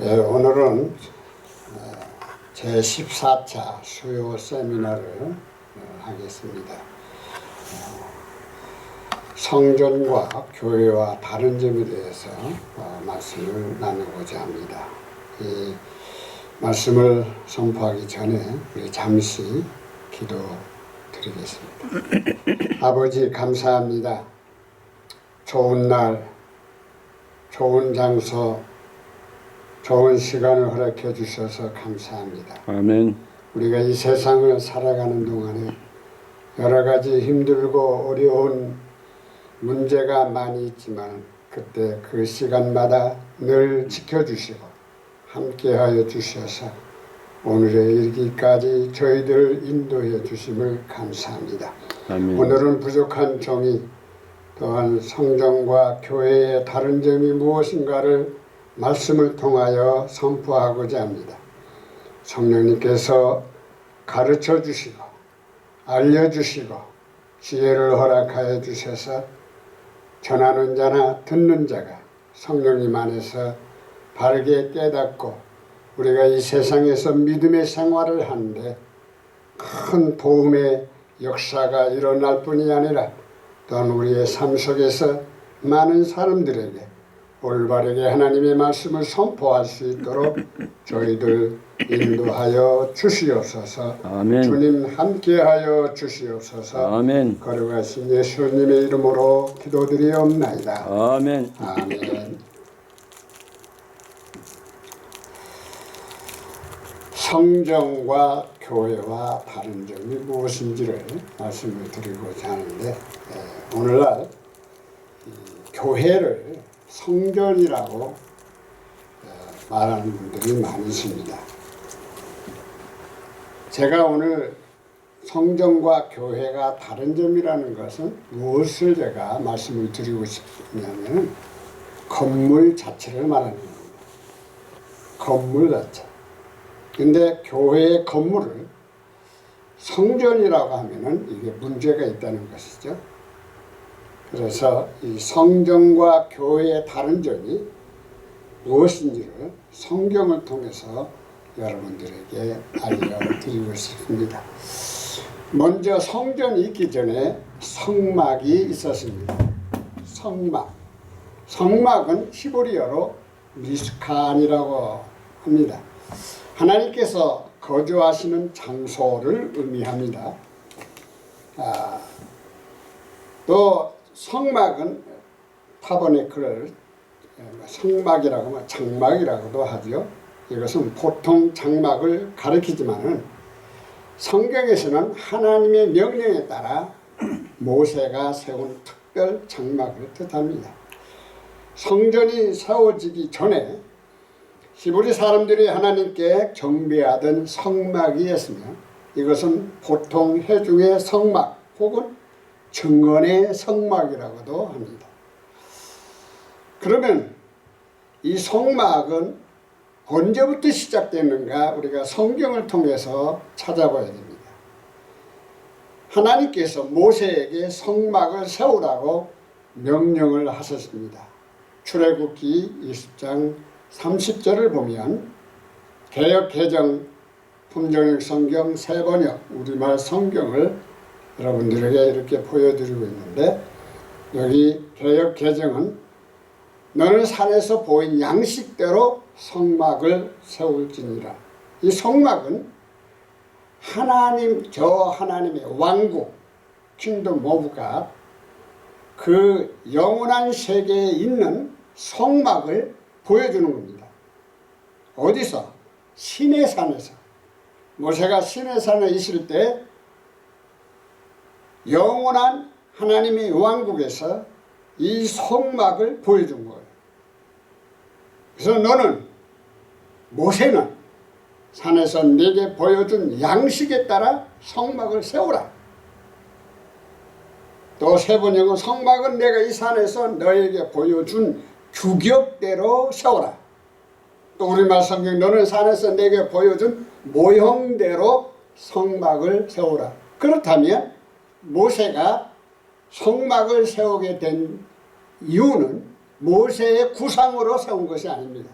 오늘은 제14차 수요 세미나를 하겠습니다. 성전과 교회와 다른 점에 대해서 말씀을 나누고자 합니다. 이 말씀을 선포하기 전에 우리 잠시 기도드리겠습니다. 아버지 감사합니다. 좋은 날, 좋은 장소, 좋은 시간을 허락해 주셔서 감사합니다. 아멘. 우리가 이 세상을 살아가는 동안에 여러 가지 힘들고 어려운 문제가 많이 있지만 그때 그 시간마다 늘 지켜주시고 함께하여 주셔서 오늘에 이르기까지 저희들 인도해 주심을 감사합니다. 아멘. 오늘은 부족한 종이 또한 성전과 교회의 다른 점이 무엇인가를 말씀을 통하여 선포하고자 합니다. 성령님께서 가르쳐 주시고 알려주시고 지혜를 허락하여 주셔서 전하는 자나 듣는 자가 성령님 안에서 바르게 깨닫고 우리가 이 세상에서 믿음의 생활을 하는데 큰 도움의 역사가 일어날 뿐이 아니라 또한 우리의 삶 속에서 많은 사람들에게 올바르게 하나님의 말씀을 선포할 수 있도록 저희들 인도하여 주시옵소서. 아멘. 주님 함께하여 주시옵소서. 아멘. 거룩하신 예수님의 이름으로 기도드리옵나이다. 아멘. 아멘. 성전과 교회와 다른 점이 무엇인지를 말씀을 드리고자 하는데 오늘날 교회를 성전이라고 말하는 분들이 많으십니다. 제가 오늘 성전과 교회가 다른 점이라는 것은 무엇을 제가 말씀을 드리고 싶냐면 건물 자체를 말하는 겁니다. 건물 자체. 근데 교회의 건물을 성전이라고 하면은 이게 문제가 있다는 것이죠. 그래서 이 성전과 교회의 다른 점이 무엇인지를 성경을 통해서 여러분들에게 알려드리고 싶습니다. 먼저 성전이 있기 전에 성막이 있었습니다. 성막. 성막은 히브리어로 미스칸이라고 합니다. 하나님께서 거주하시는 장소를 의미합니다. 또 성막은 타버네클을 성막이라고 하면 장막이라고도 하죠. 이것은 보통 장막을 가리키지만은 성경에서는 하나님의 명령에 따라 모세가 세운 특별 장막을 뜻합니다. 성전이 세워지기 전에 히브리 사람들이 하나님께 경배하던 성막이 있으며 이것은 보통 회중의 성막 혹은 증언의 성막이라고도 합니다. 그러면 이 성막은 언제부터 시작됐는가 우리가 성경을 통해서 찾아봐야 됩니다. 하나님께서 모세에게 성막을 세우라고 명령을 하셨습니다. 출애굽기 20장 30절을 보면 개역 개정 품종역 성경 새번역 우리말 성경을 여러분들에게 이렇게 보여드리고 있는데 여기 개역 개정은 너는 산에서 보인 양식대로 성막을 세울지니라. 이 성막은 하나님 저 하나님의 왕국 킹덤 오브 갓 그 영원한 세계에 있는 성막을 보여주는 겁니다. 어디서? 시내산에서. 모세가 시내산에 있을 때 영원한 하나님의 왕국에서 이 성막을 보여준 거예요. 그래서 너는 모세는 산에서 내게 보여준 양식에 따라 성막을 세우라. 또 세번역은 성막은 내가 이 산에서 너에게 보여준 규격대로 세우라. 또 우리말 성경 너는 산에서 내게 보여준 모형대로 성막을 세우라. 그렇다면 모세가 성막을 세우게 된 이유는 모세의 구상으로 세운 것이 아닙니다.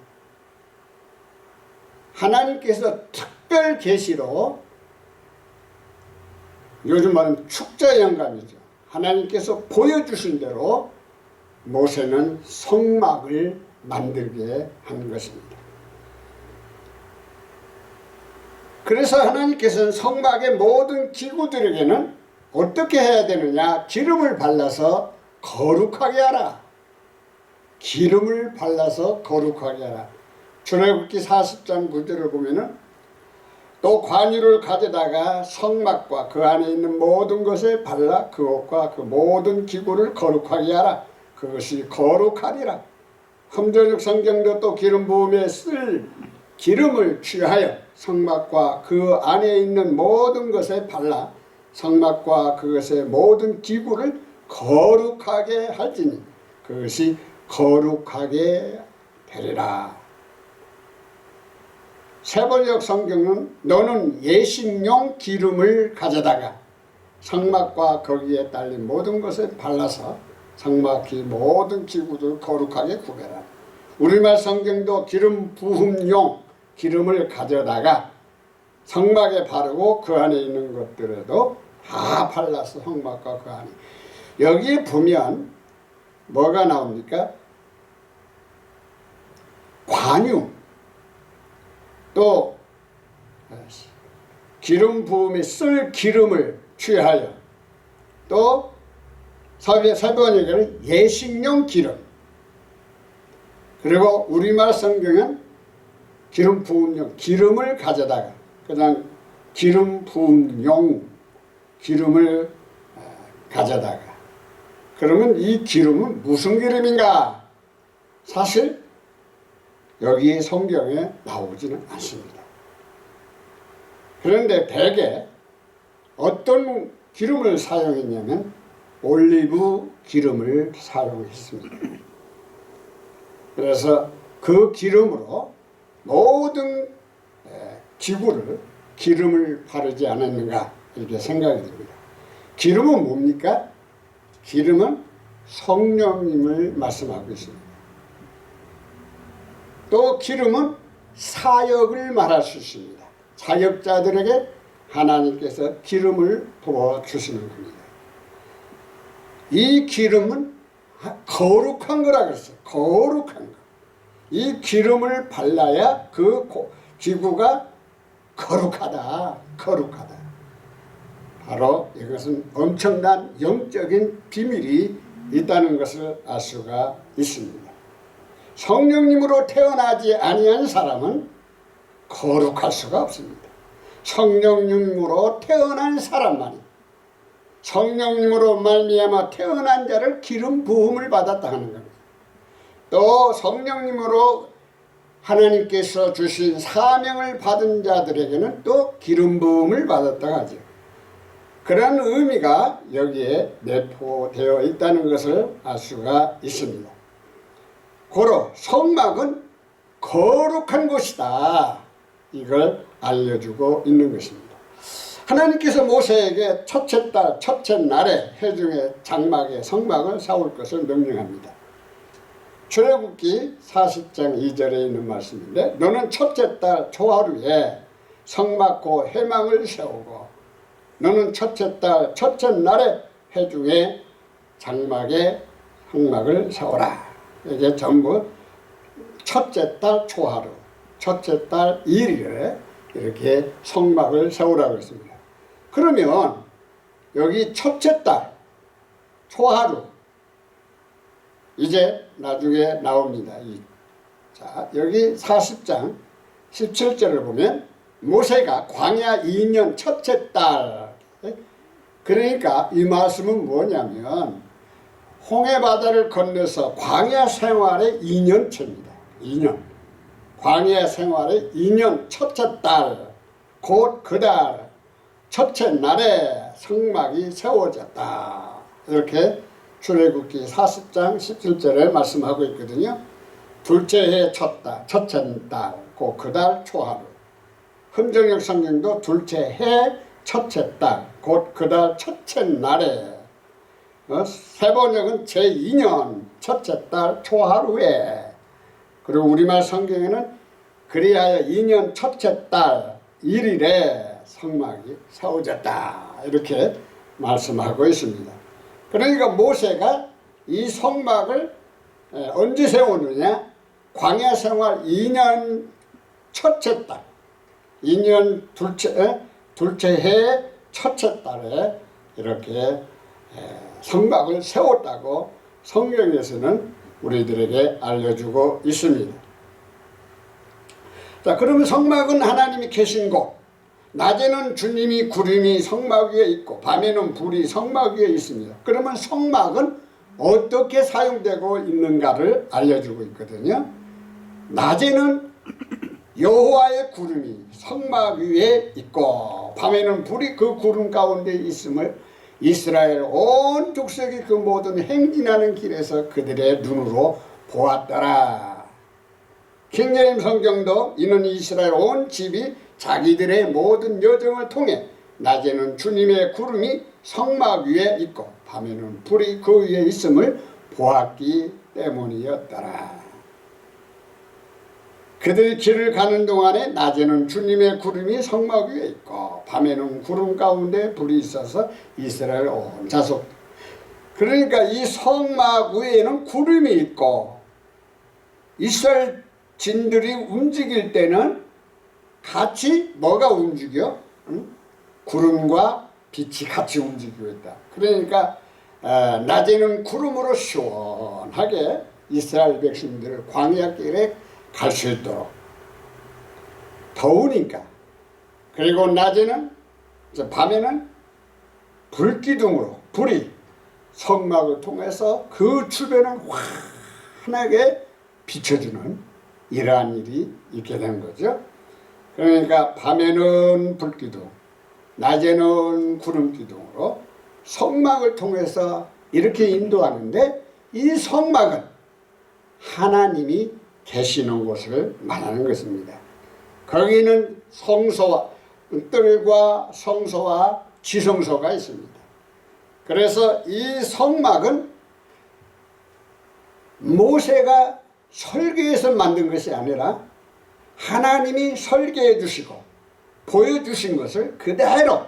하나님께서 특별 계시로, 요즘 말하면 축제 영감이죠. 하나님께서 보여주신 대로 모세는 성막을 만들게 한 것입니다. 그래서 하나님께서는 성막의 모든 기구들에게는 어떻게 해야 되느냐? 기름을 발라서 거룩하게 하라. 기름을 발라서 거룩하게 하라. 출애굽기 40장 9절을 보면은 또 관유를 가져다가 성막과 그 안에 있는 모든 것에 발라 그 옷과 그 모든 기구를 거룩하게 하라. 그것이 거룩하리라. 흠전역 성경도 또 기름 부음에 쓸 기름을 취하여 성막과 그 안에 있는 모든 것에 발라 성막과 그것의 모든 기구를 거룩하게 할지니 그것이 거룩하게 되리라. 세번역 성경은 너는 예식용 기름을 가져다가 성막과 거기에 딸린 모든 것에 발라서 성막의 모든 기구를 거룩하게 구별하라. 우리말 성경도 기름 부음용 기름을 가져다가 성막에 바르고 그 안에 있는 것들에도 다 발라서 성막과 그 안에. 여기에 보면 뭐가 나옵니까? 관유, 또 기름 부음에 쓸 기름을 취하여, 또 사도행전은 예식용 기름, 그리고 우리말 성경은 기름 부음용 기름을 가져다가 그냥 기름 부음용 기름을 가져다가. 그러면 이 기름은 무슨 기름인가? 사실 여기 성경에 나오지는 않습니다. 그런데 대개 어떤 기름을 사용했냐면 올리브 기름을 사용했습니다. 그래서 그 기름으로 모든 기구를 기름을 바르지 않았는가 이렇게 생각이 듭니다. 기름은 뭡니까? 기름은 성령님을 말씀하고 있습니다. 또 기름은 사역을 말할 수 있습니다. 사역자들에게 하나님께서 기름을 부어주시는 겁니다. 이 기름은 거룩한 거라 그랬어요. 거룩한 거. 이 기름을 발라야 그 기구가 거룩하다. 거룩하다. 바로 이것은 엄청난 영적인 비밀이 있다는 것을 알 수가 있습니다. 성령님으로 태어나지 아니한 사람은 거룩할 수가 없습니다. 성령님으로 태어난 사람만이, 성령님으로 말미암아 태어난 자를 기름 부음을 받았다 하는 겁니다. 또 성령님으로 하나님께서 주신 사명을 받은 자들에게는 또 기름 부음을 받았다 하죠. 그런 의미가 여기에 내포되어 있다는 것을 알 수가 있습니다. 고로 성막은 거룩한 곳이다. 이걸 알려주고 있는 것입니다. 하나님께서 모세에게 첫째 달 첫째 날에 회중의 장막에 성막을 세울 것을 명령합니다. 출애굽기 40장 2절에 있는 말씀인데 너는 첫째 달 초하루에 성막고 회망을 세우고 너는 첫째 달 첫째 날에 회중의 장막에 성막을 세워라. 이게 전부 첫째 달 초하루, 첫째 달 1일에 이렇게 성막을 세우라고 했습니다. 그러면 여기 첫째 달 초하루 이제 나중에 나옵니다. 자, 여기 40장 17절을 보면 모세가 광야 2년 첫째 달, 그러니까 이 말씀은 뭐냐면 홍해바다를 건너서 광야 생활의 2년째입니다. 2년. 광야 생활의 2년 첫째 달, 곧 그 달 첫째 날에 성막이 세워졌다. 이렇게 출애굽기 40장 17절에 말씀하고 있거든요. 둘째 해 첫 달, 첫째 달, 곧 그 달 초하루. 흠정역 성경도 둘째 해 첫째 달, 곧 그 달 첫째 날에. 세번역은 제2년 첫째 달 초하루에, 그리고 우리말 성경에는 그리하여 2년 첫째 달 1일에 성막이 세워졌다 이렇게 말씀하고 있습니다. 그러니까 모세가 이 성막을 언제 세우느냐? 광야 생활 2년 첫째 달, 2년 둘째 해 첫째 달에 이렇게 성막을 세웠다고 성경에서는 우리들에게 알려주고 있습니다. 자, 그러면 성막은 하나님이 계신 곳, 낮에는 주님이 구름이 성막 위에 있고 밤에는 불이 성막 위에 있습니다. 그러면 성막은 어떻게 사용되고 있는가를 알려주고 있거든요. 낮에는 여호와의 구름이 성막 위에 있고 밤에는 불이 그 구름 가운데 있음을 이스라엘 온 족속이 그 모든 행진하는 길에서 그들의 눈으로 보았더라. 킹제임 성경도 이는 이스라엘 온 집이 자기들의 모든 여정을 통해 낮에는 주님의 구름이 성막 위에 있고 밤에는 불이 그 위에 있음을 보았기 때문이었더라. 그들이 길을 가는 동안에 낮에는 주님의 구름이 성막 위에 있고 밤에는 구름 가운데 불이 있어서 이스라엘 온 자손. 그러니까 이 성막 위에는 구름이 있고 이스라엘 진들이 움직일 때는 같이 뭐가 움직여? 구름과 빛이 같이 움직이고 있다. 그러니까 낮에는 구름으로 시원하게 이스라엘 백성들을 광야길에 갈 수 있도록 더우니까. 그리고 낮에는 밤에는 불기둥으로 불이 성막을 통해서 그 주변을 환하게 비춰주는 이러한 일이 있게 된 거죠. 그러니까 밤에는 불기둥, 낮에는 구름기둥으로 성막을 통해서 이렇게 인도하는데, 이 성막은 하나님이 계시는 곳을 말하는 것입니다. 거기는 성소와 뜰과 성소와 지성소가 있습니다. 그래서 이 성막은 모세가 설계해서 만든 것이 아니라 하나님이 설계해 주시고 보여주신 것을 그대로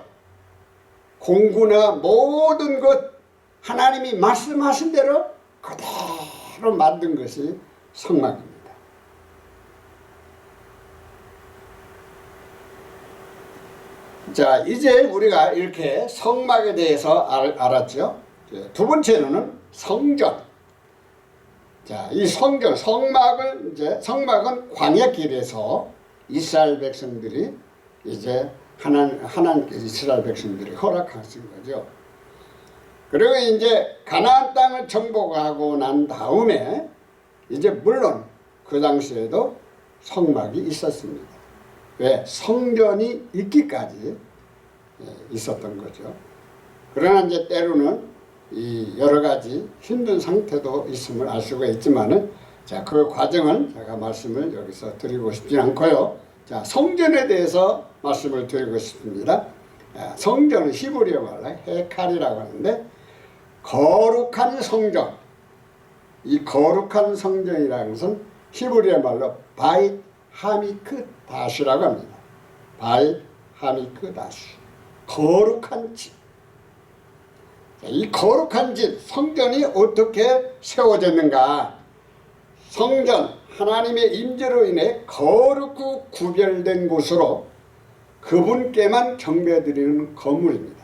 공구나 모든 것 하나님이 말씀하신 대로 그대로 만든 것이 성막입니다. 자, 이제 우리가 이렇게 성막에 대해서 알았죠. 두 번째로는 성전. 자, 이 성전, 성막은 광야길에서 이스라엘 백성들이 이제 하나님께서 이스라엘 백성들이 허락하신 거죠. 그리고 이제 가나안 땅을 정복하고 난 다음에 이제 물론 그 당시에도 성막이 있었습니다. 왜? 성전이 있기까지 있었던 거죠. 그러나 이제 때로는 이 여러 가지 힘든 상태도 있음을 알 수가 있지만은, 자, 그 과정은 제가 말씀을 여기서 드리고 싶지 않고요. 자, 성전에 대해서 말씀을 드리고 싶습니다. 성전은 히브리어 말로 헤칼이라고 하는데, 거룩한 성전. 이 거룩한 성전이라는 것은 히브리어 말로 바잇 하미크 다시라고 합니다. 바잇 하미크 다시. 거룩한 집. 이 거룩한 집, 성전이 어떻게 세워졌는가? 성전, 하나님의 임재로 인해 거룩고 구별된 곳으로 그분께만 경배드리는 건물입니다.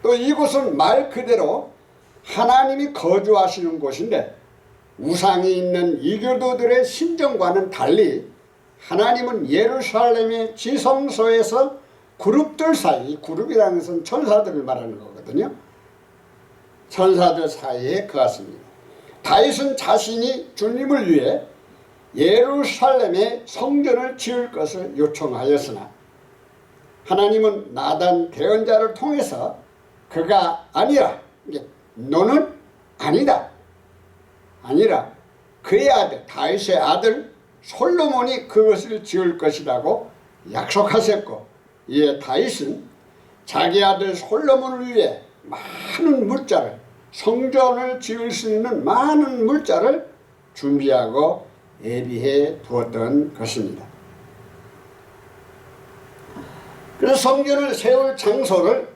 또 이곳은 말 그대로 하나님이 거주하시는 곳인데, 우상이 있는 이교도들의 신정과는 달리 하나님은 예루살렘의 지성소에서 그룹들 사이, 그룹이라는 것은 천사들을 말하는 거거든요. 천사들 사이에 거하십니다. 다윗은 자신이 주님을 위해 예루살렘에 성전을 지을 것을 요청하였으나 하나님은 나단 대언자를 통해서 그가 아니라, 너는 아니다, 아니라 그의 아들, 다윗의 아들 솔로몬이 그것을 지을 것이라고 약속하셨고, 이에 다윗은 자기 아들 솔로몬을 위해 많은 물자를 성전을 지을 수 있는 많은 물자를 준비하고 예비해 두었던 것입니다. 그래서 성전을 세울 장소를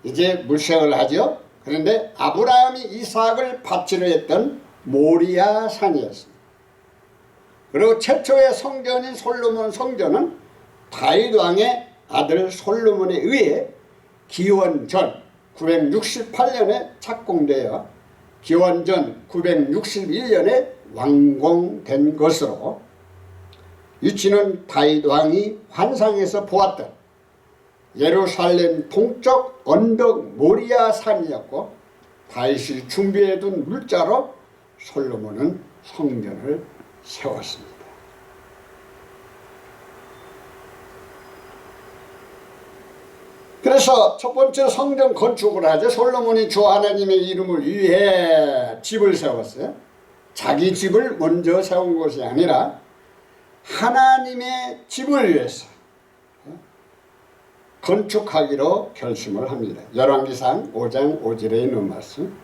이제 물색을 하죠. 그런데 아브라함이 이삭을 바치려 했던 모리아 산이었습니다. 그리고 최초의 성전인 솔로몬 성전은 다윗 왕의 아들 솔로몬에 의해 기원전 968년에 착공되어 기원전 961년에 완공된 것으로 위치는 다윗 왕이 환상에서 보았던 예루살렘 동쪽 언덕 모리아 산이었고 다윗이 준비해둔 물자로 솔로몬은 성전을 세웠습니다. 그래서 첫 번째 성전 건축을 하죠. 솔로몬이 주 하나님의 이름을 위해 집을 세웠어요. 자기 집을 먼저 세운 것이 아니라 하나님의 집을 위해서 건축하기로 결심을 합니다. 열왕기상 5장 5절에 있는 말씀.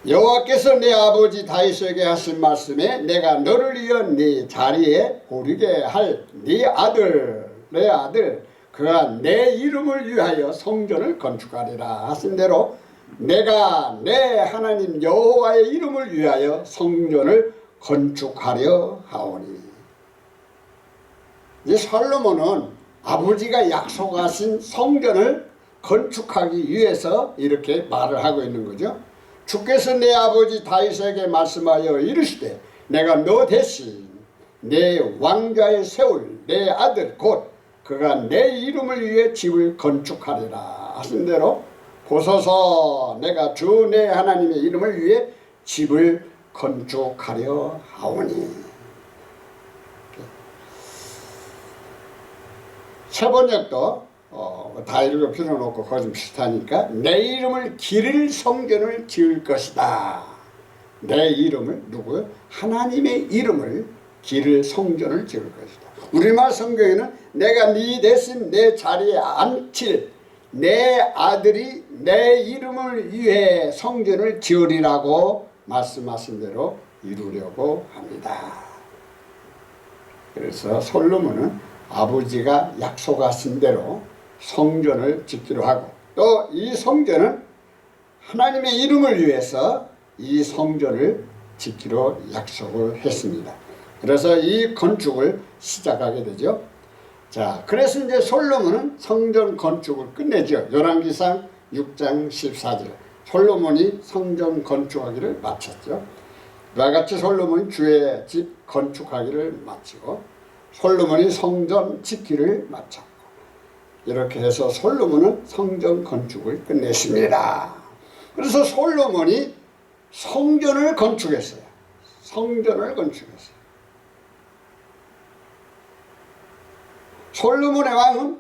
여호와께서 내 아버지 다윗에게 하신 말씀에 내가 너를 위하여 네 자리에 오르게 할 네 아들 내 아들 그가 내 이름을 위하여 성전을 건축하리라 하신 대로 내가 내 하나님 여호와의 이름을 위하여 성전을 건축하려 하오니. 이제 솔로몬은 아버지가 약속하신 성전을 건축하기 위해서 이렇게 말을 하고 있는 거죠. 주께서 내 아버지 다윗에게 말씀하여 이르시되 내가 너 대신 내 왕좌에 세울 내 아들 곧 그가 내 이름을 위해 집을 건축하리라 하신 대로 보소서 내가 주 내 하나님의 이름을 위해 집을 건축하려 하오니. 세 번역도 다 읽을 필요는 없고 그거 좀 비슷하니까 내 이름을 기릴 성전을 지을 것이다. 내 이름을 누구요? 하나님의 이름을 기를 성전을 지을 것이다. 우리말 성경에는 내가 네 대신 내 자리에 앉힐 내 아들이 내 이름을 위해 성전을 지으리라고 말씀하신 대로 이루려고 합니다. 그래서 솔로몬은 아버지가 약속하신 대로 성전을 짓기로 하고 또 이 성전은 하나님의 이름을 위해서 이 성전을 짓기로 약속을 했습니다. 그래서 이 건축을 시작하게 되죠. 자, 그래서 이제 솔로몬은 성전 건축을 끝내죠. 열왕기상 6장 14절. 솔로몬이 성전 건축하기를 마쳤죠. 이와 같이 솔로몬이 주의 집 건축하기를 마치고 솔로몬이 성전 짓기를 마쳤고 이렇게 해서 솔로몬은 성전 건축을 끝냈습니다. 그래서 솔로몬이 성전을 건축했어요. 성전을 건축했어요. 솔로몬의 왕은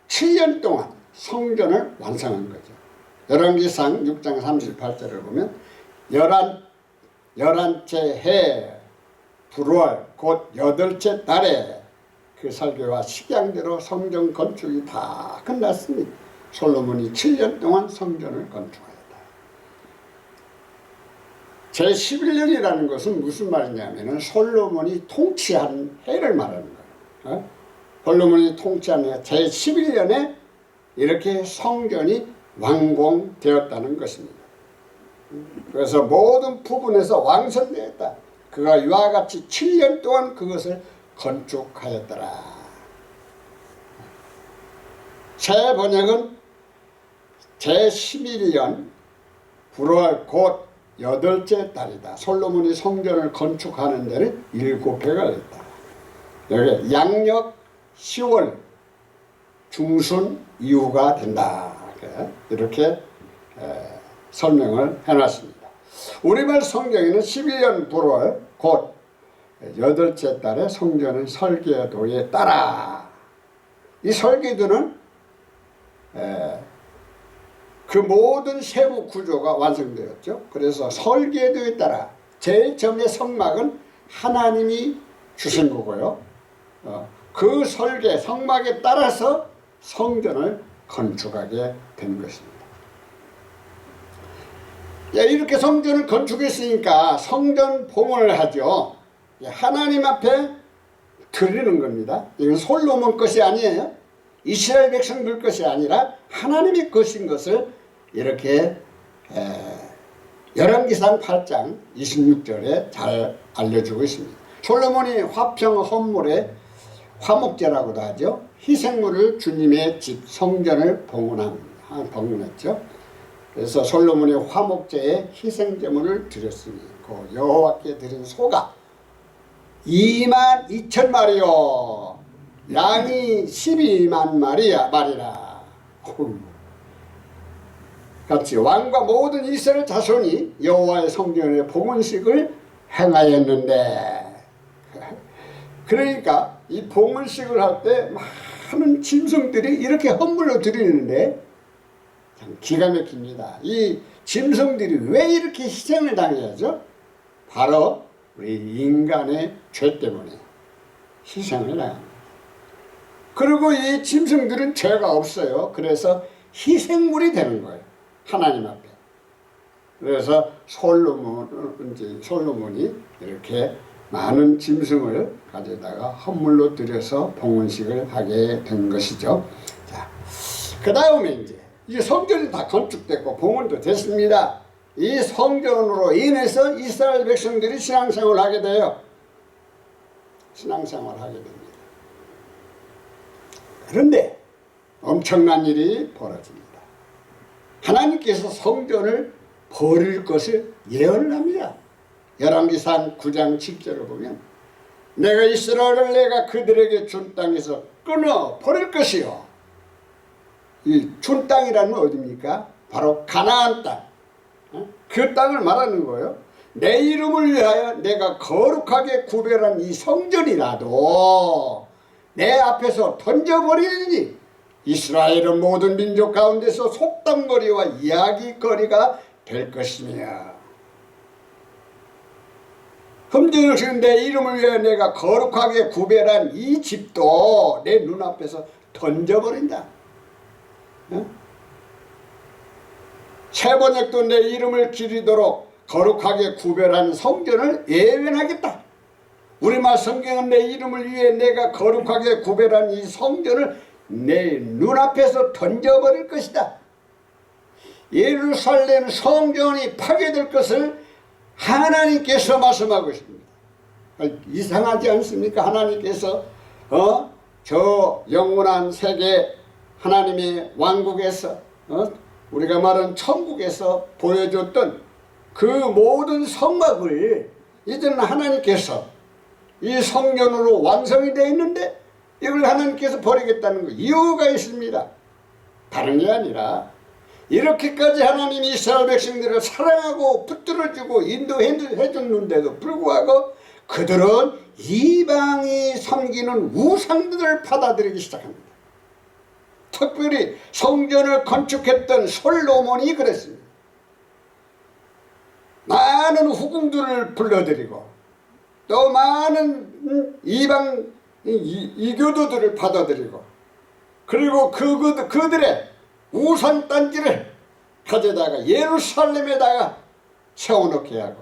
7년 동안 성전을 완성한 거죠. 열왕기상 6장 38절을 보면 열한째 해 불월 곧 8째 달에 그 설교와 식양대로 성전 건축이 다 끝났습니다. 솔로몬이 7년 동안 성전을 건축하였다. 제11년이라는 것은 무슨 말이냐면 솔로몬이 통치한 해를 말하는 거예요. 솔로몬이 통치한 해 제11년에 이렇게 성전이 완공되었다는 것입니다. 그래서 모든 부분에서 완성되었다. 그가 이와 같이 7년 동안 그것을 건축하였더라. 새 번역은 제11년 9월 곧 8째 달이다. 솔로몬이 성전을 건축하는 데는 7해 걸렸다. 여기 양력 10월 중순 이후가 된다. 이렇게 설명을 해놨습니다. 우리말 성경에는 11년 9월 곧 8째 달에 성전은 설계도에 따라 이 설계도는 그 모든 세부 구조가 완성되었죠. 그래서 설계도에 따라 제일 처음에 성막은 하나님이 주신 거고요. 그 설계 성막에 따라서 성전을 건축하게 된 것입니다. 야, 이렇게 성전을 건축했으니까 성전 봉헌을 하죠. 하나님 앞에 드리는 겁니다. 이건 솔로몬 것이 아니에요. 이스라엘 백성들 것이 아니라 하나님의 것인 것을 이렇게 열왕기상 8장 26절에 잘 알려주고 있습니다. 솔로몬이 화평 헌물에 화목제라고도 하죠. 희생물을 주님의 집 성전을 봉헌했죠. 그래서 솔로몬이 화목제에 희생제물을 드렸으니 그 여호와께 드린 소가 22,000마리요 양이 12만 말이라. 같이 왕과 모든 이스라엘 자손이 여호와의 성전의 봉헌식을 행하였는데, 그러니까 이 봉헌식을 할 때 많은 짐승들이 이렇게 헌물로 드리는데 참 기가 막힙니다. 이 짐승들이 왜 이렇게 희생을 당해야죠? 바로 우리 인간의 죄 때문에 희생을 당합니다. 그리고 이 짐승들은 죄가 없어요. 그래서 희생물이 되는 거예요, 하나님 앞에. 그래서 솔로몬이 이렇게 많은 짐승을 가져다가 헌물로 들여서 봉헌식을 하게 된 것이죠. 자, 그 다음에 이제 성전이 다 건축됐고 봉헌도 됐습니다. 이 성전으로 인해서 이스라엘 백성들이 신앙생활을 하게 돼요. 신앙생활을 하게 됩니다. 그런데 엄청난 일이 벌어집니다. 하나님께서 성전을 버릴 것을 예언을 합니다. 열왕기상 9장 7절을 보면 내가 이스라엘을 내가 그들에게 준 땅에서 끊어 버릴 것이요. 이 준 땅이라는 건 어디입니까? 바로 가나안 땅. 그 땅을 말하는 거예요. 내 이름을 위하여 내가 거룩하게 구별한 이 성전이라도 내 앞에서 던져버리니 이스라엘은 모든 민족 가운데서 속담거리와 이야기거리가 될 것이며, 흠집을 내 이름을 위해 내가 거룩하게 구별한 이 집도 내 눈앞에서 던져버린다. 세번역도 내 이름을 기리도록 거룩하게 구별한 성전을 예언하겠다. 우리말 성경은 내 이름을 위해 내가 거룩하게 구별한 이 성전을 내 눈앞에서 던져버릴 것이다. 예루살렘 성전이 파괴될 것을 하나님께서 말씀하고 있습니다. 이상하지 않습니까? 하나님께서 저 영원한 세계 하나님의 왕국에서 우리가 말하는 천국에서 보여줬던 그 모든 성막을 이제는 하나님께서 이 성전으로 완성이 되어 있는데 이걸 하나님께서 버리겠다는 거 이유가 있습니다. 다른 게 아니라 이렇게까지 하나님이 이스라엘 백성들을 사랑하고 붙들어주고 인도해 줬는데도 불구하고 그들은 이방이 섬기는 우상들을 받아들이기 시작합니다. 특별히 성전을 건축했던 솔로몬이 그랬습니다. 많은 후궁들을 불러들이고 또 많은 이방 이교도들을 받아들이고 그리고 그들의 우상단지를 가져다가 예루살렘에다가 세워놓게 하고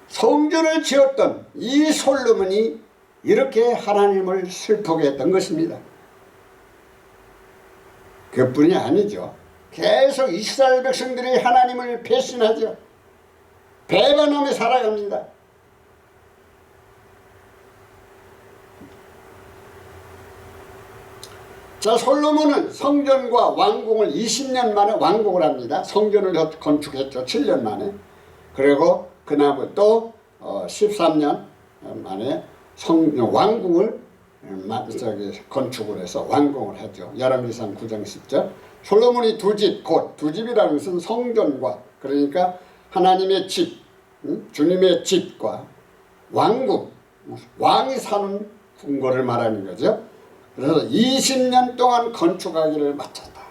성전을 지었던 이 솔로몬이 이렇게 하나님을 슬프게 했던 것입니다. 그뿐이 아니죠. 계속 이스라엘 백성들이 하나님을 배신하죠. 배반하며 살아갑니다. 자, 솔로몬은 성전과 왕궁을 20년 만에 완공을 합니다. 성전을 건축했죠. 7년 만에. 그리고 그다음에 또 13년 만에 왕궁을 건축을 해서 완공을 했죠. 열왕기상 9장 10절. 솔로몬이 두 집이라는 것은 성전과, 그러니까 하나님의 집, 주님의 집과 왕궁, 왕이 사는 궁궐을 말하는 거죠. 그래서 20년 동안 건축하기를 마쳤다.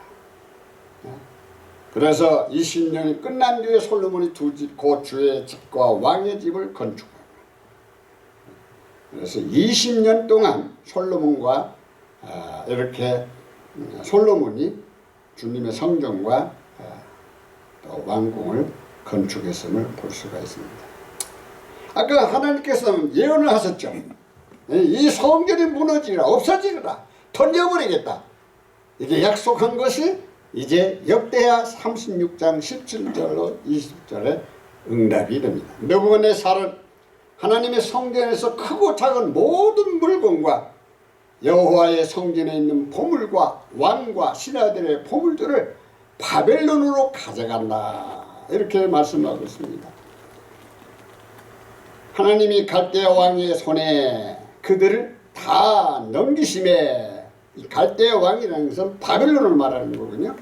그래서 20년이 끝난 뒤에 솔로몬이 두 집, 곧 주의 집과 왕의 집을 건축합니다. 그래서 20년 동안 솔로몬과 이렇게 솔로몬이 주님의 성전과 또 왕궁을 건축했음을 볼 수가 있습니다. 아까 하나님께서 예언을 하셨죠. 이 성전이 무너지라, 없어지리라, 던져버리겠다. 이게 약속한 것이 이제 역대하 36장 17절로 20절에 응답이 됩니다. 느부갓네살은 하나님의 성전에서 크고 작은 모든 물건과 여호와의 성전에 있는 보물과 왕과 신하들의 보물들을 바벨론으로 가져간다, 이렇게 말씀하고 있습니다. 하나님이 갈대아 왕의 손에 그들을 다 넘기심에, 이 갈대아 왕이라는 것은 바벨론을 말하는 거거든요.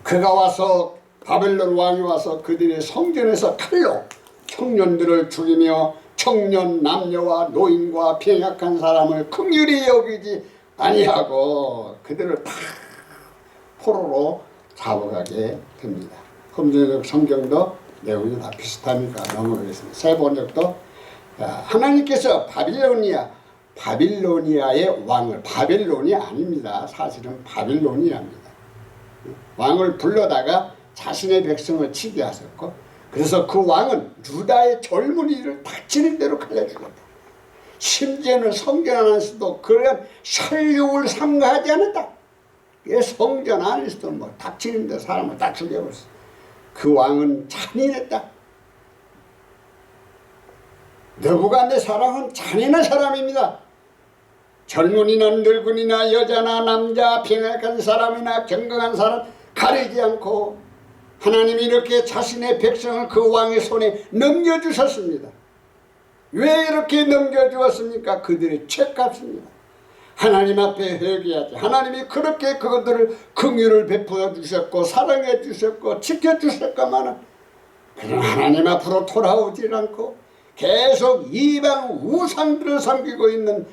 그가 와서, 바벨론 왕이 와서 그들의 성전에서 칼로 청년들을 죽이며 청년 남녀와 노인과 병약한 사람을 긍휼히 여기지 아니하고 그들을 다 포로로 잡아가게 됩니다. 금전적 성경도 내용이 다 비슷하니까 넘어가겠습니다. 세 번역도 하나님께서 바빌로니아의 왕을, 바벨론이 아닙니다. 사실은 바빌로니아입니다. 왕을 불러다가 자신의 백성을 치게 하셨고, 그래서 그 왕은 유다의 젊은이를 닥치는 대로 칼려 죽었다. 심지어는 성전 안에서도 그런 살육을 삼가하지 않았다. 성전 안에서도 뭐 닥치는 데 사람을 다 죽여버렸어. 그 왕은 잔인했다. 느부갓네살은 잔인한 사람입니다. 젊은이나 늙은이나 여자나 남자, 병약한 사람이나 건강한 사람 가리지 않고 하나님이 이렇게 자신의 백성을 그 왕의 손에 넘겨주셨습니다. 왜 이렇게 넘겨주었습니까? 그들의 죄값입니다. 하나님 앞에 회개하지. 하나님이 그렇게 그들을 긍휼을 베풀어 주셨고 사랑해 주셨고 지켜주셨건만은 그러나 하나님 앞으로 돌아오질 않고 계속 이방 우상들을 섬기고 있는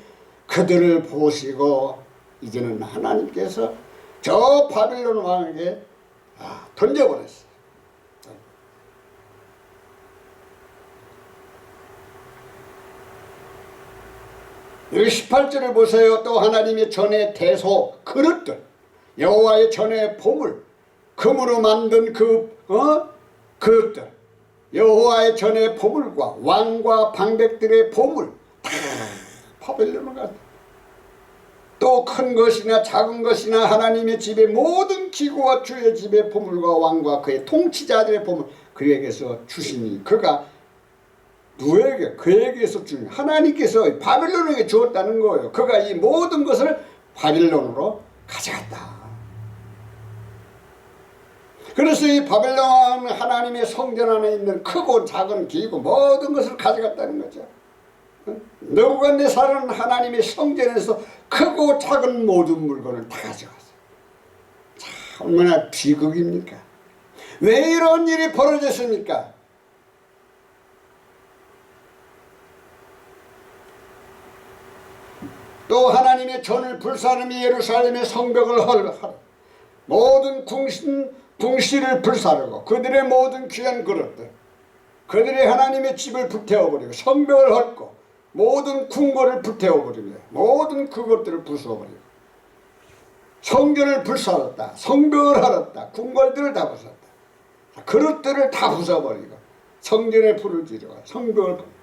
그들을 보시고 이제는 하나님께서 저 바빌론 왕에게 던져버렸어요. 여기 18절을 보세요. 또 하나님의 전의 대소 그릇들, 여호와의 전의 보물, 금으로 만든 그릇들, 여호와의 전의 보물과 왕과 방백들의 보물 다 바벨론으로 갔다. 또 큰 것이나 작은 것이나 하나님의 집의 모든 기구와 주의 집의 보물과 왕과 그의 통치자들의 보물 그에게서 주시니, 그가 누구에게? 그에게서 주니 하나님께서 바벨론에게 주었다는 거예요. 그가 이 모든 것을 바벨론으로 가져갔다. 그래서 이 바벨론은 하나님의 성전 안에 있는 크고 작은 기구 모든 것을 가져갔다는 거죠. 느부갓네살은 하나님의 성전에서 크고 작은 모든 물건을 다 가져갔어요. 자, 얼마나 비극입니까? 왜 이런 일이 벌어졌습니까? 또 하나님의 전을 불사르며 예루살렘의 성벽을 헐하라. 모든 궁실을 불사르고 그들의 모든 귀한 그릇들, 그들의 하나님의 집을 불태워버리고 성벽을 헐고 모든 궁궐을 불태워버리며 모든 그것들을 부숴버리고 성전을 불사렀다. 성벽을 헐었다. 궁궐들을 다 부쉈다. 그릇들을 다 부숴버리고 성전에 불을 지르고 성벽을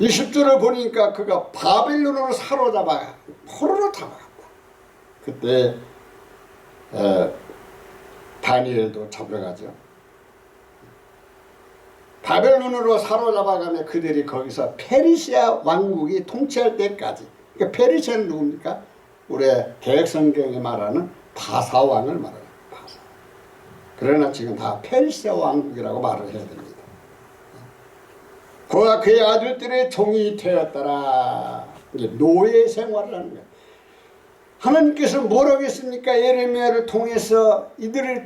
20절을 보니까 그가 바빌론으로 사로잡아 포로로 잡아갔다. 그때 다니엘도 잡혀가죠. 바벨론으로 사로잡아가며 그들이 거기서 페르시아 왕국이 통치할 때까지, 그러니까 페르시아는 누굽니까? 우리 개혁성경에 말하는 바사 왕을 말해요. 바사. 그러나 지금 다 페르시아 왕국이라고 말을 해야 됩니다. 그와 그의 아들들의 종이 되었더라. 이제 노예 생활을 하는 거예요. 하나님께서 뭐라고 했습니까? 예레미야를 통해서 이들을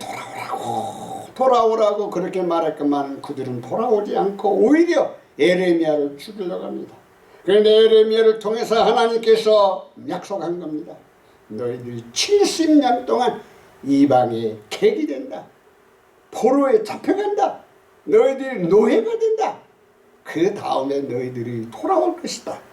돌아오라고 그렇게 말했건만 그들은 돌아오지 않고 오히려 예레미야를 죽이려고 합니다. 그런데 예레미야를 통해서 하나님께서 약속한 겁니다. 너희들이 70년 동안 이방의 객이 된다. 포로에 잡혀간다. 너희들이 노예가 된다. 그 다음에 너희들이 돌아올 것이다.